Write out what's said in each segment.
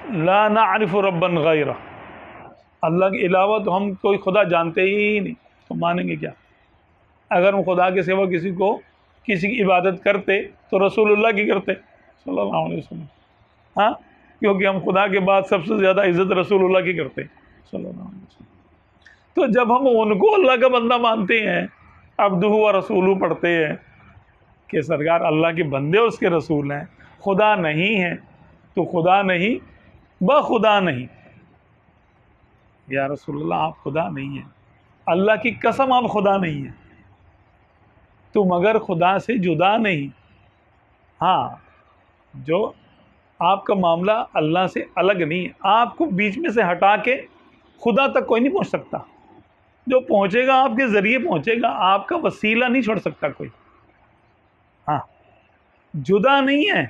لا نعرف ربا غیرہ، اللہ کے علاوہ تو ہم کوئی خدا جانتے ہی نہیں، تو مانیں گے کیا؟ اگر ہم خدا کے سوا کسی کی عبادت کرتے تو رسول اللہ کی کرتے صلی اللہ علیہ وسلم، ہاں، کیونکہ ہم خدا کے بعد سب سے زیادہ عزت رسول اللہ کی کرتے صلی اللہ علیہ وسلم۔ تو جب ہم ان کو اللہ کا بندہ مانتے ہیں، عبدہ و رسولہ پڑھتے ہیں کہ سرکار اللہ کے بندے اس کے رسول ہیں، خدا نہیں ہیں، تو خدا نہیں بخدا نہیں، یا رسول اللہ آپ خدا نہیں ہیں، اللہ کی قسم آپ خدا نہیں ہیں، تو مگر خدا سے جدا نہیں، ہاں جو آپ کا معاملہ اللہ سے الگ نہیں ہے، آپ کو بیچ میں سے ہٹا کے خدا تک کوئی نہیں پہنچ سکتا، جو پہنچے گا آپ کے ذریعے پہنچے گا، آپ کا وسیلہ نہیں چھوڑ سکتا کوئی، ہاں جدا نہیں ہے،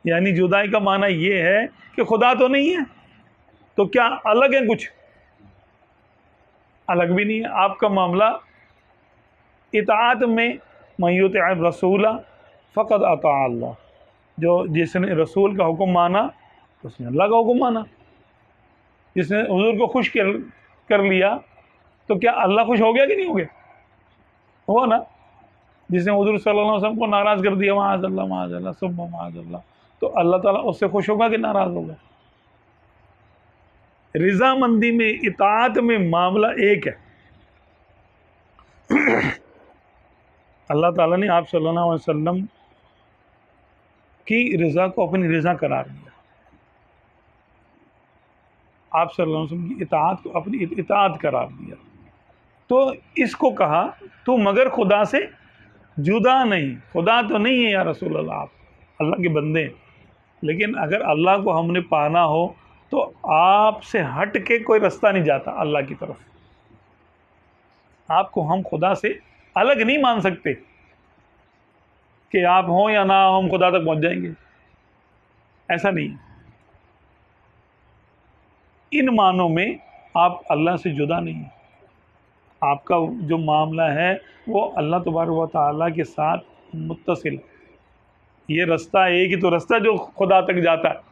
یعنی جدائی کا معنی یہ ہے کہ خدا تو نہیں ہے تو کیا الگ ہے؟ کچھ الگ بھی نہیں ہے، آپ کا معاملہ اطاعت میں، من یطع الرسول فقد اطاع اللہ، جس نے رسول کا حکم مانا اس نے اللہ کا حکم مانا، جس نے حضور کو خوش کر لیا تو کیا اللہ خوش ہو گیا کہ نہیں ہو گیا؟ ہوا نا۔ جس نے حضور صلی اللہ علیہ وسلم کو ناراض کر دیا، معاذ اللہ معاذ اللہ ثم معاذ اللہ، تو اللہ تعالیٰ اس سے خوش ہوگا کہ ناراض ہوگا؟ رضامندی میں، اطاعت میں معاملہ ایک ہے۔ اللہ تعالیٰ نے آپ صلی اللہ علیہ وسلم کی رضا کو اپنی رضا قرار دیا، آپ صلی اللہ علیہ وسلم کی اطاعت کو اپنی اطاعت قرار دیا، تو اس کو کہا تو مگر خدا سے جدا نہیں، خدا تو نہیں ہے یا رسول اللہ، آپ اللہ کے بندے ہیں، لیکن اگر اللہ کو ہم نے پانا ہو تو آپ سے ہٹ کے کوئی رستہ نہیں جاتا اللہ کی طرف، آپ کو ہم خدا سے الگ نہیں مان سکتے کہ آپ ہوں یا نہ ہوں ہم خدا تک پہنچ جائیں گے، ایسا نہیں ہے۔ ان معنوں میں آپ اللہ سے جدا نہیں ہیں، آپ کا جو معاملہ ہے وہ اللہ تبارک و تعالیٰ کے ساتھ متصل، یہ رستہ ایک ہی تو رستہ جو خدا تک جاتا ہے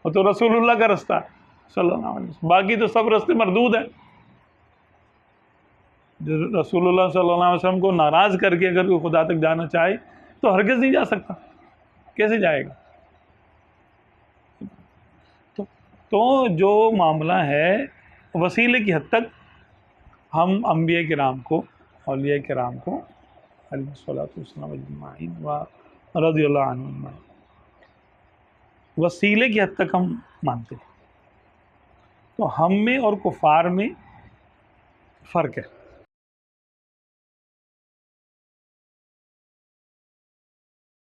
وہ تو رسول اللہ کا رستہ ہے صلی اللہ علیہ وسلم، باقی تو سب رستے مردود ہیں۔ جو رسول اللہ صلی اللہ علیہ وسلم کو ناراض کر کے اگر کوئی خدا تک جانا چاہے تو ہرگز نہیں جا سکتا، کیسے جائے گا؟ تو جو معاملہ ہے وسیلے کی حد تک ہم انبیاء کرام کو، اولیاء کرام کو علیہ الصلوۃ والسلام اجمعین و رضی اللہ عنہم اجمعین، وسیلے کی حد تک ہم مانتے ہیں، تو ہم میں اور کفار میں فرق ہے۔